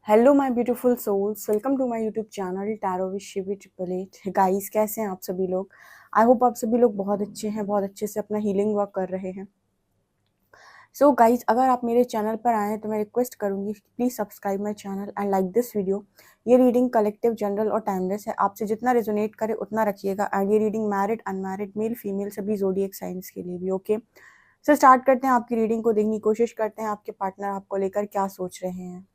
Hello my beautiful souls, welcome to my YouTube channel tarot with Shivi 888। Guys, कैसे हैं आप सभी लोग? आई होप आप सभी लोग बहुत अच्छे हैं, बहुत अच्छे से अपना हीलिंग वर्क कर रहे हैं। सो गाइस, अगर आप मेरे चैनल पर आए हैं तो मैं रिक्वेस्ट करूंगी please subscribe my channel and like this video. ये रीडिंग कलेक्टिव, जनरल और टाइमलेस है। आपसे जितना रेजोनेट करे उतना रखिएगा। एंड ये reading married, unmarried, male female सभी ज़ोडिएक साइंस के लिए भी। ओके, सो स्टार्ट करते हैं। आपकी रीडिंग को देखने की कोशिश करते हैं आपके पार्टनर आपको लेकर क्या सोच रहे हैं।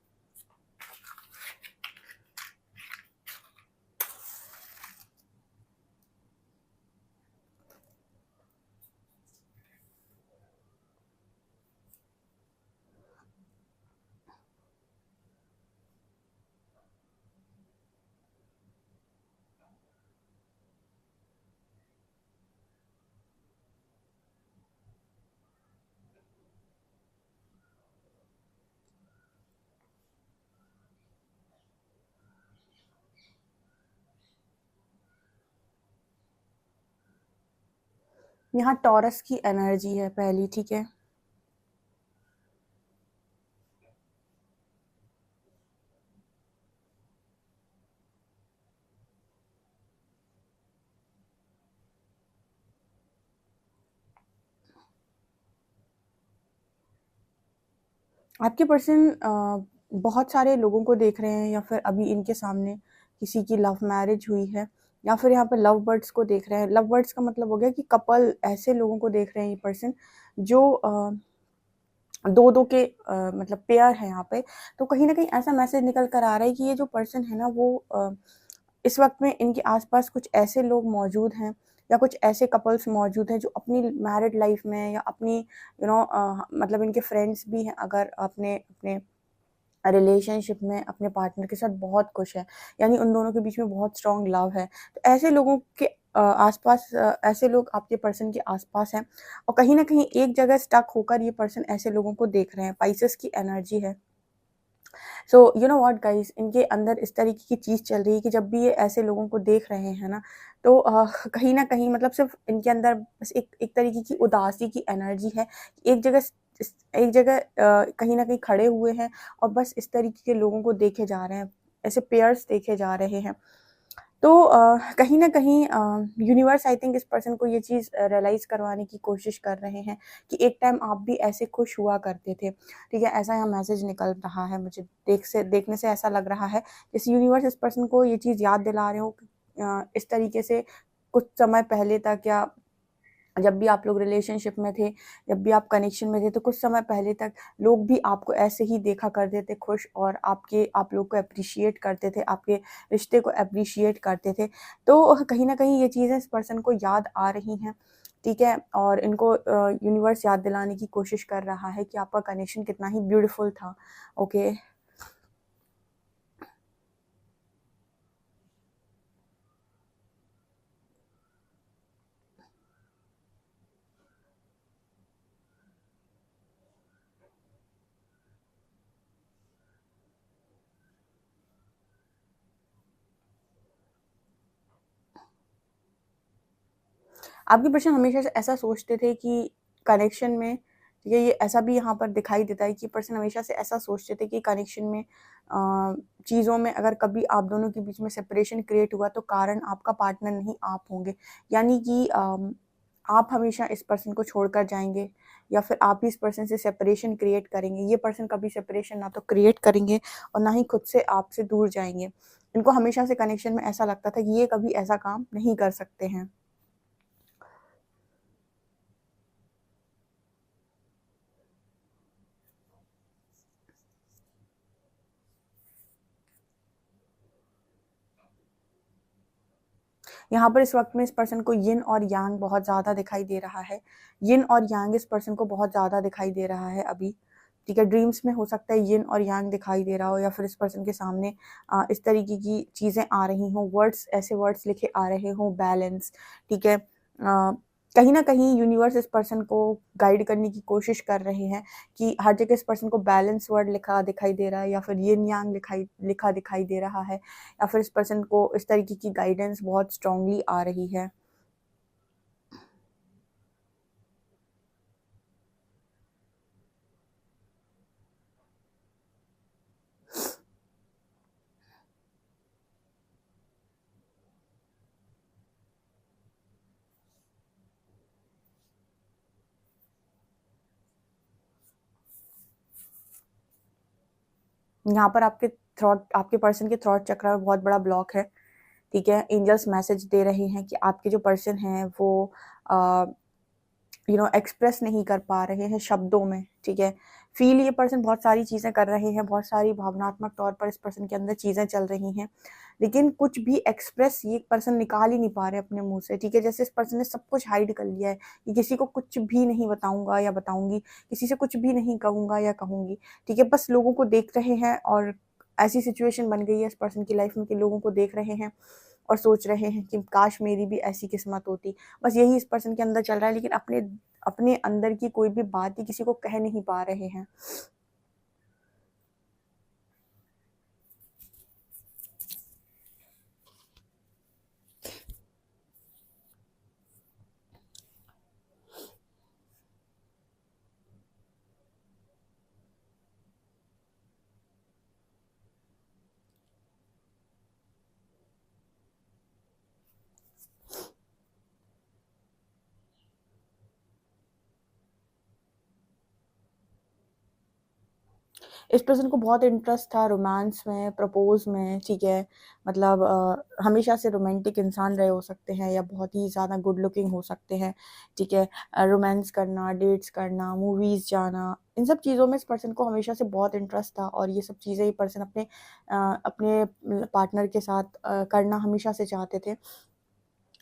यहाँ टॉरस की एनर्जी है पहली, ठीक है। आपके पर्सन बहुत सारे लोगों को देख रहे हैं, या फिर अभी इनके सामने किसी की लव मैरिज हुई है, या फिर यहाँ पे लव बर्ड्स को देख रहे हैं। लव बर्ड्स का मतलब हो गया कि कपल, ऐसे लोगों को देख रहे हैं ये पर्सन जो दो दो के मतलब पेयर है यहाँ पे। तो कहीं ना कहीं ऐसा मैसेज निकल कर आ रहा है कि ये जो पर्सन है ना वो इस वक्त में इनके आसपास कुछ ऐसे लोग मौजूद हैं, या कुछ ऐसे कपल्स मौजूद हैं जो अपनी मैरिड लाइफ में, या अपनी मतलब इनके फ्रेंड्स भी हैं अगर अपने अपने रिलेशनशिप में अपने पार्टनर के साथ बहुत खुश है, यानी उन दोनों के बीच में बहुत स्ट्रॉन्ग लव है। तो ऐसे लोगों के आसपास ऐसे लोग आपके पर्सन के आसपास हैं, और कहीं ना कहीं एक जगह स्टक होकर ये पर्सन ऐसे लोगों को देख रहे हैं। पाइसेस की एनर्जी है। So you know what guys, इनके अंदर इस तरीके की चीज़ चल रही है कि जब भी ये ऐसे लोगों को देख रहे हैं ना, तो कहीं ना कहीं मतलब सिर्फ इनके अंदर बस एक एक तरीके की उदासी की एनर्जी है। एक जगह एक जगह कहीं ना कहीं खड़े हुए हैं, और बस इस तरीके के लोगों को देखे जा रहे हैं, ऐसे पेयर्स देखे जा रहे हैं। तो कहीं न कहीं यूनिवर्स आई थिंक इस पर्सन को ये चीज़ रियलाइज़ करवाने की कोशिश कर रहे हैं कि एक टाइम आप भी ऐसे खुश हुआ करते थे, ठीक है? ऐसा यहाँ मैसेज निकल रहा है मुझे, देखने से ऐसा लग रहा है जैसे यूनिवर्स इस पर्सन को ये चीज़ याद दिला रहे हो कि इस तरीके से कुछ समय पहले तक, या जब भी आप लोग रिलेशनशिप में थे, जब भी आप कनेक्शन में थे, तो कुछ समय पहले तक लोग भी आपको ऐसे ही देखा करते थे खुश, और आप लोग को एप्रिशिएट करते थे, आपके रिश्ते को एप्रिशिएट करते थे। तो कहीं न कहीं ये चीज़ें इस पर्सन को याद आ रही हैं, ठीक है? और इनको यूनिवर्स याद दिलाने की कोशिश कर रहा है कि आपका कनेक्शन कितना ही ब्यूटीफुल था, ओके? आपके पर्सन हमेशा से ऐसा सोचते थे कि कनेक्शन में, ये ऐसा भी यहाँ पर दिखाई देता है कि पर्सन हमेशा से ऐसा सोचते थे कि कनेक्शन में, चीज़ों में अगर कभी आप दोनों के बीच में सेपरेशन क्रिएट हुआ तो कारण आपका पार्टनर नहीं, आप होंगे। यानी कि आप हमेशा इस पर्सन को छोड़कर जाएंगे, या फिर आप ही इस पर्सन से सेपरेशन क्रिएट करेंगे। ये पर्सन कभी सेपरेशन ना तो क्रिएट करेंगे, और ना ही खुद से आपसे दूर जाएंगे। इनको हमेशा से कनेक्शन में ऐसा लगता था कि ये कभी ऐसा काम नहीं कर सकते हैं। यहाँ पर इस वक्त में इस पर्सन को यिन और यांग बहुत ज़्यादा दिखाई दे रहा है। यिन और यांग इस पर्सन को बहुत ज़्यादा दिखाई दे रहा है अभी, ठीक है? ड्रीम्स में हो सकता है यिन और यांग दिखाई दे रहा हो, या फिर इस पर्सन के सामने इस तरीके की चीज़ें आ रही हों, वर्ड्स, ऐसे वर्ड्स लिखे आ रहे हों, बैलेंस, ठीक है? कहीं न कहीं यूनिवर्स इस पर्सन को गाइड करने की कोशिश कर रहे हैं कि हर जगह इस पर्सन को बैलेंस वर्ड लिखा दिखाई दे रहा है, या फिर यिन यांग लिखा दिखाई दे रहा है, या फिर इस पर्सन को इस तरीके की गाइडेंस बहुत स्ट्रांगली आ रही है। यहाँ पर आपके पर्सन के थ्रॉट चक्र में बहुत बड़ा ब्लॉक है, ठीक है। एंजल्स मैसेज दे रहे हैं कि आपके जो पर्सन हैं वो एक्सप्रेस नहीं कर पा रहे हैं शब्दों में, ठीक है। फील ये पर्सन बहुत सारी चीज़ें कर रहे हैं, बहुत सारी भावनात्मक तौर पर इस पर्सन के अंदर चीज़ें चल रही हैं, लेकिन कुछ भी एक्सप्रेस ये पर्सन निकाल ही नहीं पा रहे अपने मुंह से, ठीक है। जैसे इस पर्सन ने सब कुछ हाइड कर लिया है कि किसी को कुछ भी नहीं बताऊंगा या बताऊंगी, किसी से कुछ भी नहीं कहूंगा या कहूंगी, ठीक है। बस लोगों को देख रहे हैं और ऐसी सिचुएशन बन गई है इस पर्सन की लाइफ में कि लोगों को देख रहे हैं और सोच रहे हैं कि काश मेरी भी ऐसी किस्मत होती। बस यही इस पर्सन के अंदर चल रहा है, लेकिन अपने अपने अंदर की कोई भी बात ही किसी को कह नहीं पा रहे हैं। इस पर्सन को बहुत इंटरेस्ट था रोमांस में, प्रपोज में, ठीक है। मतलब हमेशा से रोमांटिक इंसान रहे हो सकते हैं या बहुत ही ज़्यादा गुड लुकिंग हो सकते हैं, ठीक है। रोमांस करना, डेट्स करना, मूवीज़ जाना, इन सब चीज़ों में इस पर्सन को हमेशा से बहुत इंटरेस्ट था और ये सब चीज़ें ये पर्सन अपने पार्टनर के साथ करना हमेशा से चाहते थे।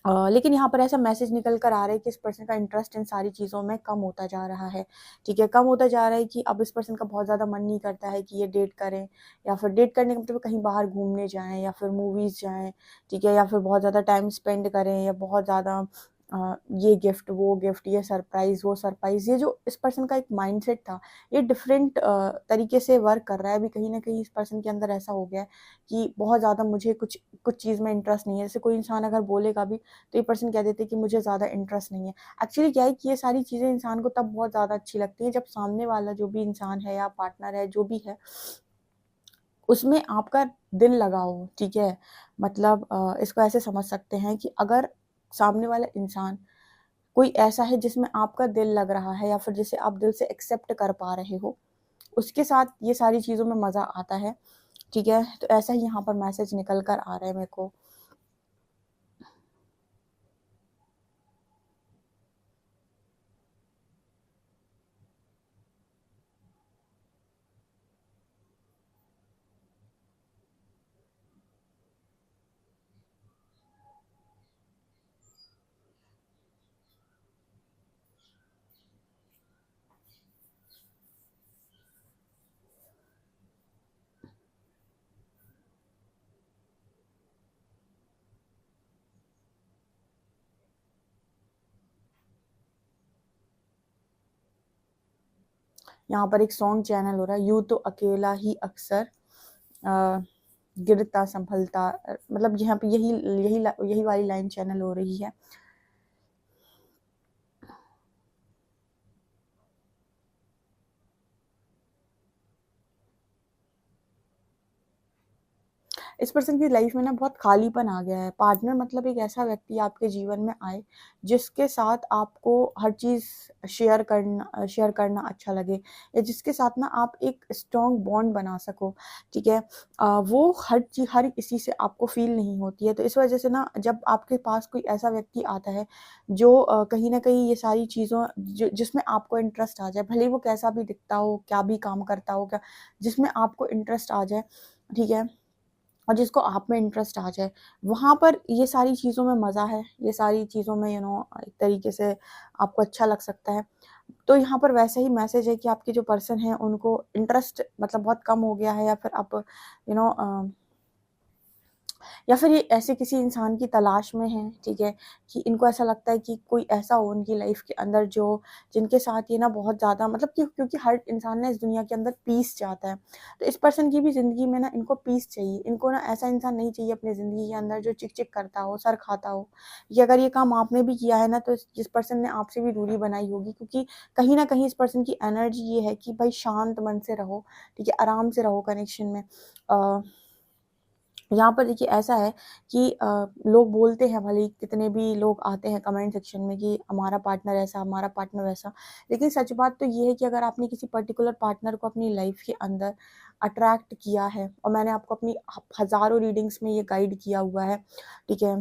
लेकिन यहाँ पर ऐसा मैसेज निकल कर आ रहा है कि इस पर्सन का इंटरेस्ट इन सारी चीज़ों में कम होता जा रहा है, ठीक है। कम होता जा रहा है कि अब इस पर्सन का बहुत ज़्यादा मन नहीं करता है कि ये डेट करें या फिर डेट करने का मतलब कहीं बाहर घूमने जाएँ या फिर मूवीज़ जाएँ, ठीक है, या फिर बहुत ज़्यादा टाइम स्पेंड करें या बहुत ज़्यादा ये गिफ्ट, वो गिफ्ट, ये सरप्राइज़, वो सरप्राइज़। ये जो इस पर्सन का एक माइंडसेट था, ये डिफरेंट तरीके से वर्क कर रहा है। अभी कहीं न कहीं इस पर्सन के अंदर ऐसा हो गया है कि बहुत ज़्यादा मुझे कुछ कुछ चीज़ में इंटरेस्ट नहीं है। जैसे कोई इंसान अगर बोलेगा भी तो ये पर्सन कह देते हैं कि मुझे ज़्यादा इंटरेस्ट नहीं है। एक्चुअली क्या है कि ये सारी चीज़ें इंसान को तब बहुत ज़्यादा अच्छी लगती हैं जब सामने वाला जो भी इंसान है या पार्टनर है, जो भी है, उसमें आपका दिल लगा हो, ठीक है। मतलब इसको ऐसे समझ सकते हैं कि अगर सामने वाला इंसान कोई ऐसा है जिसमें आपका दिल लग रहा है या फिर जिसे आप दिल से एक्सेप्ट कर पा रहे हो, उसके साथ ये सारी चीज़ों में मज़ा आता है, ठीक है। तो ऐसा ही यहाँ पर मैसेज निकल कर आ रहा है मेरे को। यहाँ पर एक सॉन्ग चैनल हो रहा है, यूँ तो अकेला ही अक्सर अ, गिरता संभलता, मतलब यहाँ पे यही वाली लाइन चैनल हो रही है। इस पर्सन की लाइफ में ना बहुत खालीपन आ गया है। पार्टनर मतलब एक ऐसा व्यक्ति आपके जीवन में आए जिसके साथ आपको हर चीज़ शेयर करना अच्छा लगे या जिसके साथ ना आप एक स्ट्रॉन्ग बॉन्ड बना सको, ठीक है। वो हर किसी से आपको फील नहीं होती है। तो इस वजह से ना जब आपके पास कोई ऐसा व्यक्ति आता है जो कहीं न कहीं ये सारी चीज़ों जिसमें आपको इंटरेस्ट आ जाए, भले ही वो कैसा भी दिखता हो, क्या भी काम करता हो, क्या जिसमें आपको इंटरेस्ट आ जाए, ठीक है। और जिसको आप में इंटरेस्ट आ जाए, वहाँ पर ये सारी चीज़ों में मज़ा है, ये सारी चीज़ों में एक तरीके से आपको अच्छा लग सकता है। तो यहाँ पर वैसा ही मैसेज है कि आपके जो पर्सन हैं उनको इंटरेस्ट मतलब बहुत कम हो गया है या फिर आप यू नो अ या फिर ये ऐसे किसी इंसान की तलाश में हैं, ठीक है, कि इनको ऐसा लगता है कि कोई ऐसा हो उनकी लाइफ के अंदर जो जिनके साथ ये ना बहुत ज़्यादा मतलब क्योंकि हर इंसान ना इस दुनिया के अंदर पीस चाहता है। तो इस पर्सन की भी ज़िंदगी में ना इनको पीस चाहिए। इनको ना ऐसा इंसान नहीं चाहिए अपनी ज़िंदगी के अंदर जो चिक-चिक करता हो, सर खाता हो। ये अगर ये काम आपने भी किया है ना तो जिस पर्सन ने आपसे भी दूरी बनाई होगी, क्योंकि कहीं न कहीं इस पर्सन की एनर्जी ये है कि भाई शांत मन से रहो, ठीक है, आराम से रहो कनेक्शन में। अ यहाँ पर देखिए ऐसा है कि लोग बोलते हैं, भले ही कितने भी लोग आते हैं कमेंट सेक्शन में कि हमारा पार्टनर ऐसा, हमारा पार्टनर वैसा, लेकिन सच बात तो ये है कि अगर आपने किसी पर्टिकुलर पार्टनर को अपनी लाइफ के अंदर अट्रैक्ट किया है, और मैंने आपको अपनी हज़ारों रीडिंग्स में ये गाइड किया हुआ है, ठीक है,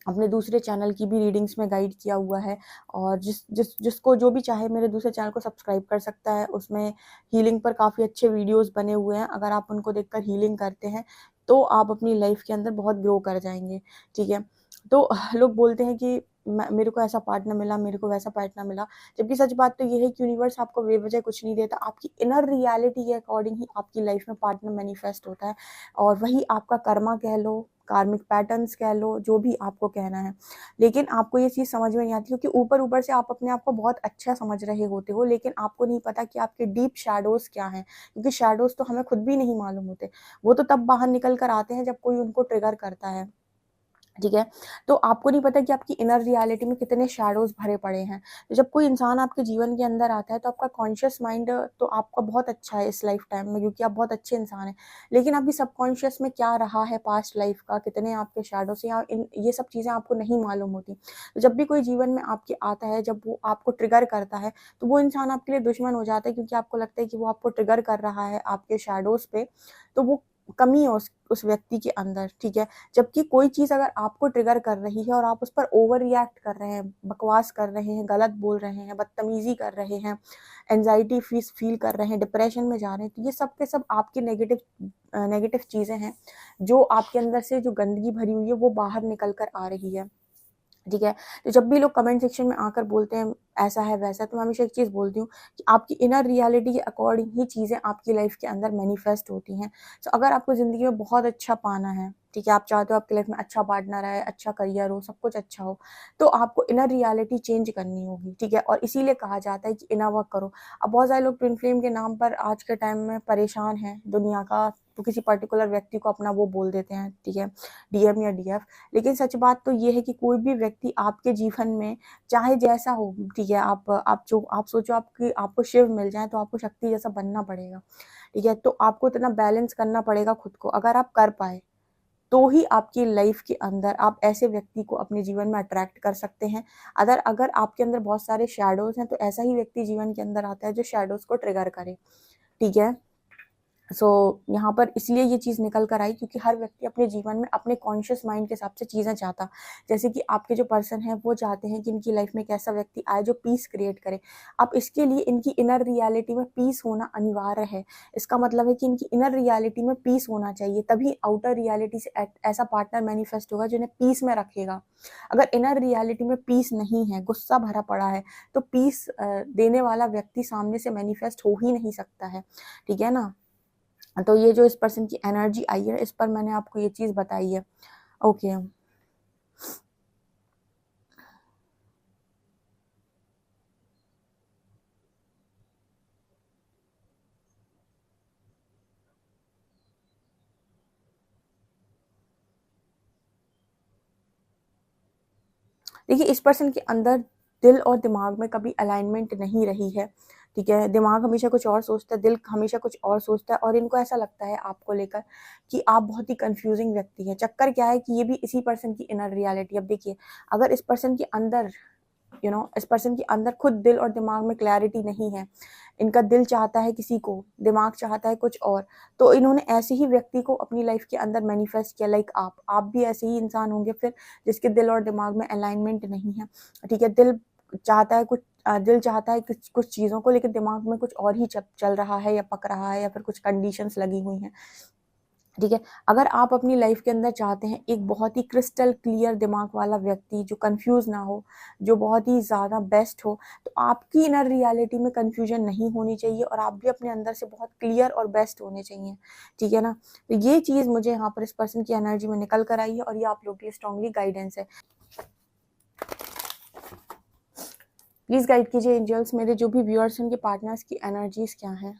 अपने दूसरे चैनल की भी रीडिंग्स में गाइड किया हुआ है, और जिसको जो भी चाहे मेरे दूसरे चैनल को सब्सक्राइब कर सकता है। उसमें हीलिंग पर काफ़ी अच्छे वीडियोस बने हुए हैं, अगर आप उनको देखकर हीलिंग करते हैं तो आप अपनी लाइफ के अंदर बहुत ग्रो कर जाएंगे, ठीक है। तो लोग बोलते हैं कि मेरे को ऐसा पार्टनर मिला, मेरे को वैसा पार्टनर मिला, जबकि सच बात तो ये है कि यूनिवर्स आपको बेवजह कुछ नहीं देता, आपकी इनर रियलिटी के अकॉर्डिंग ही आपकी लाइफ में पार्टनर मैनिफेस्ट होता है, और वही आपका कर्मा कह लो, कार्मिक पैटर्न्स कह लो, जो भी आपको कहना है। लेकिन आपको ये चीज़ समझ में नहीं आती, क्योंकि ऊपर-ऊपर से आप अपने आप को बहुत अच्छा समझ रहे होते हो, लेकिन आपको नहीं पता कि आपके डीप शैडोज़ क्या हैं, क्योंकि शैडोज़ तो हमें खुद भी नहीं मालूम होते। वो तो तब बाहर निकल कर आते हैं जब कोई उनको ट्रिगर करता है, ठीक है? तो आपको नहीं पता कि आपकी इनर रियलिटी में कितने शैडोज़ भरे पड़े हैं। तो जब कोई इंसान आपके जीवन के अंदर आता है, तो आपका कॉन्शियस माइंड तो आपका बहुत अच्छा है इस लाइफ टाइम में, क्योंकि आप बहुत अच्छे इंसान हैं। लेकिन अभी सबकॉन्शियस में क्या रहा है पास्ट लाइफ का, कितने आपके शैडोज़ हैं, या ये सब चीज़ें आपको नहीं मालूम होती। तो जब भी कोई जीवन में आपके आता है, जब वो आपको ट्रिगर करता है, तो वो इंसान आपके लिए दुश्मन हो जाता है, क्योंकि आपको लगता है कि वो आपको ट्रिगर कर रहा है आपके शैडोज़ पे, तो वो कमी है उस व्यक्ति के अंदर, ठीक है? जबकि कोई चीज़ अगर आपको ट्रिगर कर रही है और आप उस पर ओवर रिएक्ट कर रहे हैं, बकवास कर रहे हैं, गलत बोल रहे हैं, बदतमीज़ी कर रहे हैं, एंग्ज़ायटी फ़ील कर रहे हैं, डिप्रेशन में जा रहे हैं, तो ये सब के सब आपकी नेगेटिव चीज़ें हैं, जो आपके अंदर से जो गंदगी भरी हुई है, वो बाहर निकल कर आ रही है। ठीक है? तो जब भी लोग कमेंट सेक्शन में आकर बोलते हैं ऐसा है, वैसा है, तो मैं हमेशा एक चीज़ बोलती हूँ कि आपकी इनर रियलिटी के अकॉर्डिंग ही चीज़ें आपकी लाइफ के अंदर मैनिफेस्ट होती हैं। सो अगर आपको ज़िंदगी में बहुत अच्छा पाना है, ठीक है? आप चाहते हो आपकी लाइफ में अच्छा पार्टनर आए, अच्छा करियर हो, सब कुछ अच्छा हो, तो आपको इनर रियलिटी चेंज करनी होगी, ठीक है? और इसीलिए कहा जाता है कि इनर वर्क करो। अब बहुत सारे लोग ट्विन फ्लेम के नाम पर आज के टाइम में परेशान हैं दुनिया का, तो किसी पर्टिकुलर व्यक्ति को अपना वो बोल देते हैं, ठीक है? डीएम या डीएफ। लेकिन सच बात तो ये है कि कोई भी व्यक्ति आपके जीवन में चाहे जैसा हो, ठीक है, आप सोचो आपकी आपको शिव मिल जाए तो आपको शक्ति जैसा बनना पड़ेगा, ठीक है? तो आपको इतना बैलेंस करना पड़ेगा खुद को, अगर आप कर पाए तो ही आपकी लाइफ के अंदर आप ऐसे व्यक्ति को अपने जीवन में अट्रैक्ट कर सकते हैं। अगर अगर आपके अंदर बहुत सारे शैडोज हैं, तो ऐसा ही व्यक्ति जीवन के अंदर आता है जो शैडोज को ट्रिगर करे, ठीक है? सो यहाँ पर इसलिए ये चीज़ निकल कर आई, क्योंकि हर व्यक्ति अपने जीवन में अपने कॉन्शियस माइंड के हिसाब से चीज़ें चाहता। जैसे कि आपके जो पर्सन हैं वो चाहते हैं कि इनकी लाइफ में एक ऐसा व्यक्ति आए जो पीस क्रिएट करे। अब इसके लिए इनकी इनर रियलिटी में पीस होना अनिवार्य है। इसका मतलब है कि इनकी इनर रियलिटी में पीस होना चाहिए, तभी आउटर रियलिटी से ऐसा पार्टनर मैनिफेस्ट होगा जो इन्हें पीस में रखेगा। अगर इनर रियलिटी में पीस नहीं है, गुस्सा भरा पड़ा है, तो पीस देने वाला व्यक्ति सामने से मैनिफेस्ट हो ही नहीं सकता है, ठीक है ना? तो ये जो इस पर्सन की एनर्जी आई है, इस पर मैंने आपको ये चीज़ बताई है। ओके। देखिए, इस पर्सन के अंदर दिल और दिमाग में कभी अलाइनमेंट नहीं रही है, ठीक है? दिमाग हमेशा कुछ और सोचता है, दिल हमेशा कुछ और सोचता है, और इनको ऐसा लगता है आपको लेकर कि आप बहुत ही कन्फ्यूज़िंग व्यक्ति हैं। चक्कर क्या है कि ये भी इसी पर्सन की इनर रियलिटी है। अब देखिए, अगर इस पर्सन के अंदर इस पर्सन के अंदर खुद दिल और दिमाग में क्लैरिटी नहीं है, इनका दिल चाहता है किसी को, दिमाग चाहता है कुछ और, तो इन्होंने ऐसे ही व्यक्ति को अपनी लाइफ के अंदर मैनिफेस्ट किया। लाइक आप भी ऐसे ही इंसान होंगे फिर, जिसके दिल और दिमाग में अलाइनमेंट नहीं है, ठीक है? दिल चाहता है कुछ कुछ चीज़ों को, लेकिन दिमाग में कुछ और ही चल रहा है या पक रहा है, या फिर कुछ कंडीशंस लगी हुई हैं, ठीक है? अगर आप अपनी लाइफ के अंदर चाहते हैं एक बहुत ही क्रिस्टल क्लियर दिमाग वाला व्यक्ति जो कंफ्यूज ना हो, जो बहुत ही ज़्यादा बेस्ट हो, तो आपकी इनर रियलिटी में कंफ्यूजन नहीं होनी चाहिए, और आप भी अपने अंदर से बहुत क्लियर और बेस्ट होने चाहिए, ठीक है ना? तो ये चीज़ मुझे यहाँ पर इस पर्सन की एनर्जी में निकल कर आई है, और ये आप लोग के लिए स्ट्रांगली गाइडेंस है। प्लीज़ गाइड कीजिए एंजल्स, मेरे जो भी व्यूअर्स हैं उनके पार्टनर्स की एनर्जीज क्या हैं।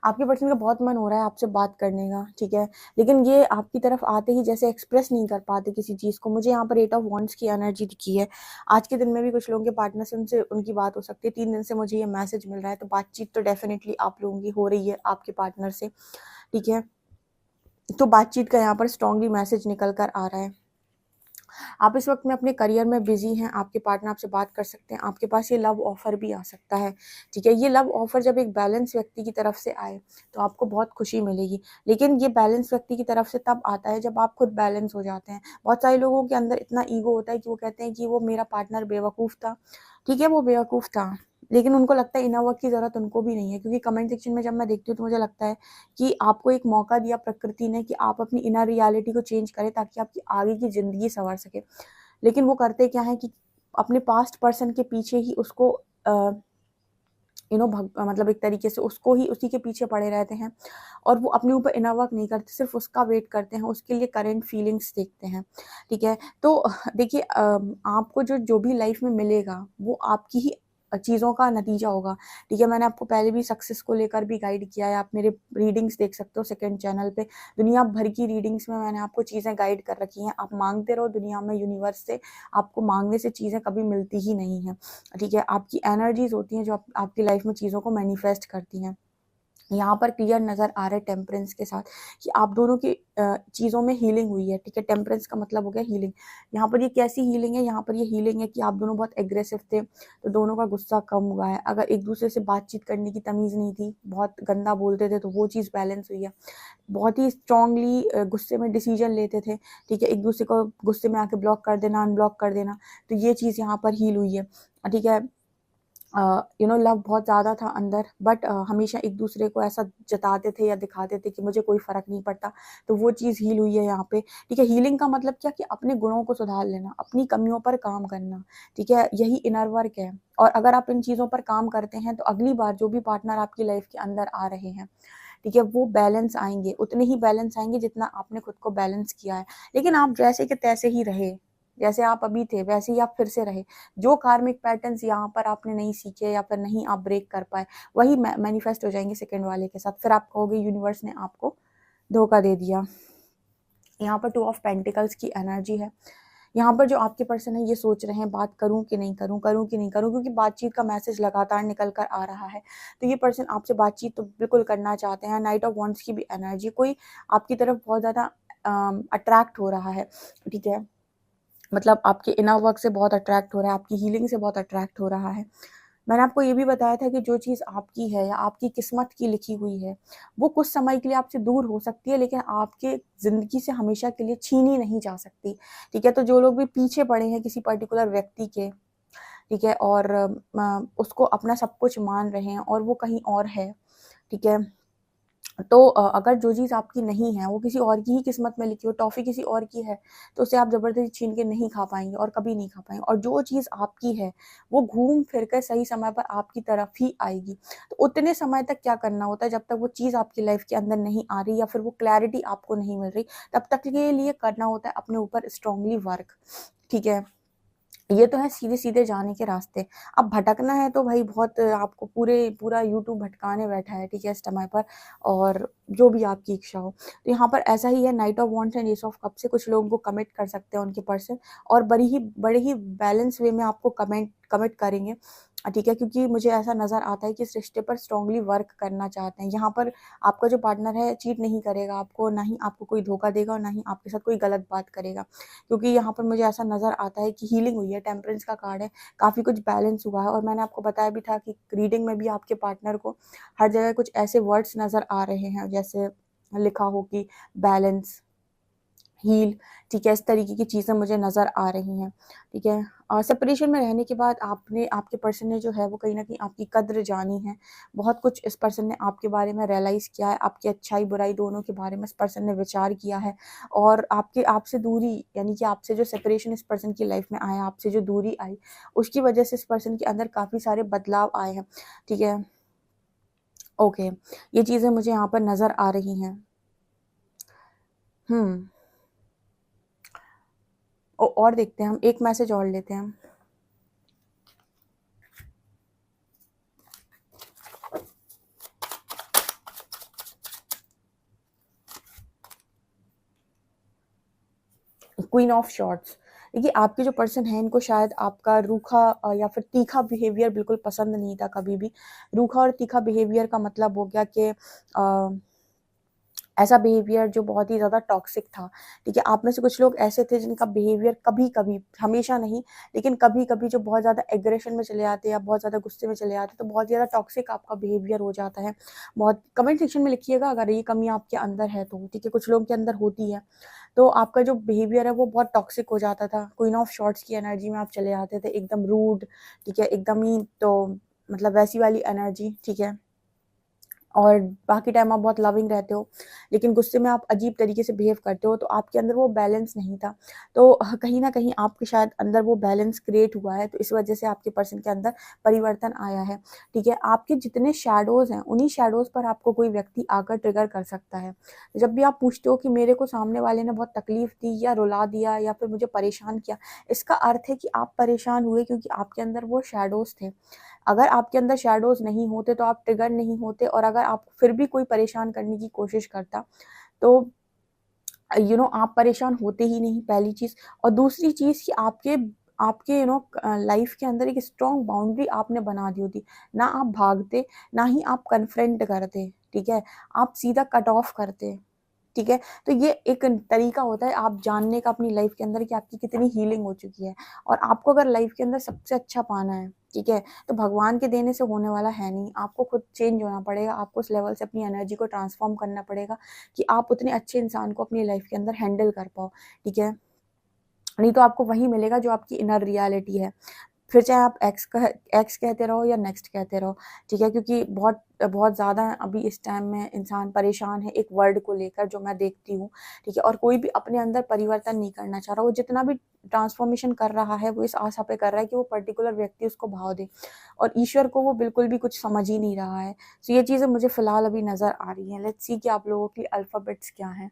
आपके पर्सन का बहुत मन हो रहा है आपसे बात करने का, ठीक है, लेकिन ये आपकी तरफ आते ही जैसे एक्सप्रेस नहीं कर पाते किसी चीज़ को। मुझे यहाँ पर 8 ऑफ वॉन्ड्स की एनर्जी दिखी है। आज के दिन में भी कुछ लोगों के पार्टनर से उनसे उनकी बात हो सकती है। 3 दिन से मुझे ये मैसेज मिल रहा है, तो बातचीत तो डेफिनेटली आप लोगों की हो रही है आपके पार्टनर से, ठीक है। तो बातचीत का यहाँ पर स्ट्रांगली मैसेज निकल कर आ रहा है। आप इस वक्त में अपने करियर में बिजी हैं, आपके पार्टनर आपसे बात कर सकते हैं, आपके पास ये लव ऑफर भी आ सकता है, ठीक है। ये लव ऑफर जब एक बैलेंस व्यक्ति की तरफ से आए तो आपको बहुत खुशी मिलेगी, लेकिन ये बैलेंस व्यक्ति की तरफ से तब आता है जब आप खुद बैलेंस हो जाते हैं। बहुत सारे लोगों के अंदर इतना ईगो होता है कि वो कहते हैं कि वो मेरा पार्टनर बेवकूफ़ था, ठीक है, वो बेवकूफ़ था, लेकिन उनको लगता है इनर वर्क की ज़रूरत उनको भी नहीं है, क्योंकि कमेंट सेक्शन में जब मैं देखती हूँ तो मुझे लगता है कि आपको एक मौका दिया प्रकृति ने कि आप अपनी इनर रियलिटी को चेंज करें ताकि आपकी आगे की ज़िंदगी संवर सके। लेकिन वो करते क्या है कि अपने पास्ट पर्सन के पीछे ही उसको मतलब एक तरीके से उसको ही उसी के पीछे पड़े रहते हैं और वो अपने ऊपर इनर वर्क नहीं करते, सिर्फ उसका वेट करते हैं, उसके लिए करंट फीलिंग्स देखते हैं, ठीक है। तो देखिए आपको जो भी लाइफ में मिलेगा वो आपकी ही चीज़ों का नतीजा होगा, ठीक है। मैंने आपको पहले भी सक्सेस को लेकर भी गाइड किया है, आप मेरे रीडिंग्स देख सकते हो सेकंड चैनल पे। दुनिया भर की रीडिंग्स में मैंने आपको चीज़ें गाइड कर रखी हैं। आप मांगते रहो दुनिया में, यूनिवर्स से आपको मांगने से चीज़ें कभी मिलती ही नहीं हैं, ठीक है। आपकी एनर्जीज होती हैं जो आपकी लाइफ में चीज़ों को मैनिफेस्ट करती हैं। यहाँ पर क्लियर नज़र आ रहा है टेम्परेंस के साथ कि आप दोनों की चीज़ों में हीलिंग हुई है, ठीक है। टेम्परेंस का मतलब हो गया हीलिंग। यहाँ पर ये कैसी हीलिंग है? यहाँ पर ये हीलिंग है कि आप दोनों बहुत एग्रेसिव थे, तो दोनों का गुस्सा कम हुआ है। अगर एक दूसरे से बातचीत करने की तमीज़ नहीं थी, बहुत गंदा बोलते थे, तो वो चीज़ बैलेंस हुई है। बहुत ही स्ट्रांगली गुस्से में डिसीजन लेते थे, ठीक है, एक दूसरे को गुस्से में आके ब्लॉक कर देना, अनब्लॉक कर देना, तो ये चीज़ यहाँ पर हील हुई है, ठीक है। लव बहुत ज़्यादा था अंदर, बट हमेशा एक दूसरे को ऐसा जताते थे या दिखाते थे कि मुझे कोई फ़र्क नहीं पड़ता, तो वो चीज़ हील हुई है यहाँ पे, ठीक है। हीलिंग का मतलब क्या कि अपने गुणों को सुधार लेना, अपनी कमियों पर काम करना, ठीक है, यही इनर वर्क है। और अगर आप इन चीज़ों पर काम करते हैं तो अगली बार जो भी पार्टनर आपकी लाइफ के अंदर आ रहे हैं, ठीक है, वो बैलेंस आएंगे, उतने ही बैलेंस आएंगे जितना आपने खुद को बैलेंस किया है। लेकिन आप जैसे के तैसे ही रहे, जैसे आप अभी थे वैसे ही आप फिर से रहे। जो कार्मिक पैटर्न्स यहाँ पर आपने नहीं सीखे या फिर नहीं आप ब्रेक कर पाए, वही मैनिफेस्ट हो जाएंगे सेकंड वाले के साथ। फिर आप कहोगे यूनिवर्स ने आपको धोखा दे दिया। यहाँ पर 2 ऑफ पेंटिकल्स की एनर्जी है। यहाँ पर जो आपके पर्सन है ये सोच रहे हैं बात करूं कि नहीं करूं, करूं कि नहीं करूं, क्योंकि बातचीत का मैसेज लगातार निकल कर आ रहा है। तो ये पर्सन आपसे बातचीत तो बिल्कुल करना चाहते हैं। नाइट ऑफ वॉन्ड्स की भी एनर्जी, कोई आपकी तरफ बहुत ज़्यादा अट्रैक्ट हो रहा है, ठीक है, मतलब आपके इनर वर्क से बहुत अट्रैक्ट हो रहा है, आपकी हीलिंग से बहुत अट्रैक्ट हो रहा है। मैंने आपको ये भी बताया था कि जो चीज़ आपकी है या आपकी किस्मत की लिखी हुई है, वो कुछ समय के लिए आपसे दूर हो सकती है, लेकिन आपके ज़िंदगी से हमेशा के लिए छीनी नहीं जा सकती, ठीक है। तो जो लोग भी पीछे पड़े हैं किसी पर्टिकुलर व्यक्ति के, ठीक है, और उसको अपना सब कुछ मान रहे हैं और वो कहीं और है, ठीक है, तो अगर जो चीज़ आपकी नहीं है वो किसी और की ही किस्मत में लिखी हो, टॉफ़ी किसी और की है, तो उसे आप ज़बरदस्ती छीन के नहीं खा पाएँगे और कभी नहीं खा पाएँगे। और जो चीज़ आपकी है वो घूम फिर कर सही समय पर आपकी तरफ ही आएगी। तो उतने समय तक क्या करना होता है, जब तक वो चीज़ आपकी लाइफ के अंदर नहीं आ रही या फिर वो क्लैरिटी आपको नहीं मिल रही, तब तक के लिए करना होता है अपने ऊपर स्ट्रांगली वर्क, ठीक है। ये तो है सीधे-सीधे जाने के रास्ते। अब भटकना है तो भाई बहुत आपको पूरा यूट्यूब भटकाने बैठा है, ठीक है, इस समय पर, और जो भी आपकी इच्छा हो। तो यहाँ पर ऐसा ही है, night of wands and S of cup से कुछ लोगों को कमिट कर सकते हैं उनके पर्सन, और बड़े ही बैलेंस वे में आपको कमिट करेंगे, ठीक है, क्योंकि मुझे ऐसा नज़र आता है कि इस रिश्ते पर स्ट्रांगली वर्क करना चाहते हैं। यहाँ पर आपका जो पार्टनर है चीट नहीं करेगा आपको, ना ही आपको कोई धोखा देगा और ना ही आपके साथ कोई गलत बात करेगा, क्योंकि यहाँ पर मुझे ऐसा नज़र आता है कि हीलिंग हुई है, टेम्परेंस का कार्ड है, काफ़ी कुछ बैलेंस हुआ है। और मैंने आपको बताया भी था कि रीडिंग में भी आपके पार्टनर को हर जगह कुछ ऐसे वर्ड्स नज़र आ रहे हैं जैसे लिखा हो कि बैलेंस, हील, ठीक है, इस तरीके की चीज़ें मुझे नज़र आ रही हैं, ठीक है। और सेपरेशन में रहने के बाद आपके पर्सन ने जो है वो कहीं न कहीं आपकी कद्र जानी है। बहुत कुछ इस पर्सन ने आपके बारे में रियलाइज़ किया है, आपकी अच्छाई-बुराई दोनों के बारे में इस पर्सन ने विचार किया है, और आपसे दूरी, यानी कि आपसे जो सेपरेशन इस पर्सन की लाइफ में आया, आपसे जो दूरी आई, उसकी वजह से इस पर्सन के अंदर काफ़ी सारे बदलाव आए हैं, ठीक है। ओके, ये चीज़ें मुझे यहाँ पर नज़र आ रही हैं। हुँ। और देखते हैं हम, एक मैसेज और लेते हैं। Queen of shorts. देखिए आपके जो पर्सन है इनको शायद आपका रूखा या फिर तीखा बिहेवियर बिल्कुल पसंद नहीं था कभी भी। रूखा और तीखा बिहेवियर का मतलब हो गया कि ऐसा बिहेवियर जो बहुत ही ज़्यादा टॉक्सिक था, ठीक है। आप में से कुछ लोग ऐसे थे जिनका बिहेवियर कभी-कभी, हमेशा नहीं, लेकिन कभी-कभी जो बहुत ज़्यादा एग्रेशन में चले जाते हैं या बहुत ज़्यादा गुस्से में चले जाते हैं, तो बहुत ज़्यादा टॉक्सिक आपका बिहेवियर हो जाता है। बहुत कमेंट सेक्शन में लिखिएगा अगर ये कमी आपके अंदर है तो, ठीक है। कुछ लोगों के अंदर होती है, तो आपका जो बिहेवियर है वो बहुत टॉक्सिक हो जाता था। क्वीन ऑफ शॉर्ट्स की एनर्जी में आप चले जाते थे, एकदम रूड, ठीक है, एकदम ही तो मतलब वैसी वाली एनर्जी, ठीक है। और बाकी टाइम आप बहुत लविंग रहते हो, लेकिन गुस्से में आप अजीब तरीके से बिहेव करते हो, तो आपके अंदर वो बैलेंस नहीं था। तो कहीं न कहीं आपके शायद अंदर वो बैलेंस क्रिएट हुआ है, तो इस वजह से आपके पर्सन के अंदर परिवर्तन आया है, ठीक है। आपके जितने शैडोज़ हैं, उन्हीं शैडोज़ पर आपको कोई व्यक्ति आकर ट्रिगर कर सकता है। जब भी आप पूछते हो कि मेरे को सामने वाले ने बहुत तकलीफ़ दी या रुला दिया या फिर मुझे परेशान किया, इसका अर्थ है कि आप परेशान हुए क्योंकि आपके अंदर वो शैडोज़ थे। अगर आपके अंदर शैडोज़ नहीं होते तो आप ट्रिगर नहीं होते, और अगर आप फिर भी कोई परेशान करने की कोशिश करता तो आप परेशान होते ही नहीं, पहली चीज़। और दूसरी चीज़ कि आपके आपके लाइफ के अंदर एक स्ट्रॉन्ग बाउंड्री आपने बना दी होती। ना आप भागते, ना ही आप कन्फ्रंट करते, ठीक है? आप सीधा कट ऑफ करते। ठीक है? तो ये एक तरीका होता है आप जानने का अपनी लाइफ के अंदर कि आपकी कितनी हीलिंग हो चुकी है। और आपको अगर लाइफ के अंदर सबसे अच्छा पाना है, ठीक है? तो भगवान के देने से होने वाला है नहीं। आपको खुद चेंज होना पड़ेगा, आपको उस लेवल से अपनी एनर्जी को ट्रांसफ़ॉर्म करना पड़ेगा कि आप उतने अच्छे इंसान को अपनी लाइफ के अंदर हैंडल कर पाओ, ठीक है? नहीं तो आपको वही मिलेगा जो आपकी इनर रियलिटी है। फिर चाहे आप एक्स कहते रहो या नेक्स्ट कहते रहो, ठीक है? क्योंकि बहुत बहुत ज़्यादा अभी इस टाइम में इंसान परेशान है एक वर्ड को लेकर, जो मैं देखती हूँ, ठीक है? और कोई भी अपने अंदर परिवर्तन नहीं करना चाह रहा। वो जितना भी ट्रांसफ़ॉर्मेशन कर रहा है, वो इस आशा पे कर रहा है कि वो पर्टिकुलर व्यक्ति उसको भाव दे, और ईश्वर को वो बिल्कुल भी कुछ समझ ही नहीं रहा है। तो ये चीज़ें मुझे फ़िलहाल अभी नज़र आ रही हैं। लेट्स सी कि आप लोगों की अल्फ़ाबेट्स क्या हैं?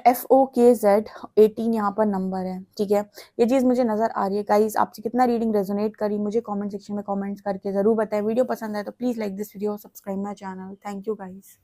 FOKZ 18 यहाँ पर नंबर है, ठीक है? ये चीज़ मुझे नज़र आ रही है। गाइज़ आपसे कितना रीडिंग रेज़ोनेट करी मुझे कमेंट सेक्शन में कमेंट्स करके ज़रूर बताएँ। वीडियो पसंद आए तो please like this video, subscribe my channel. Thank you guys.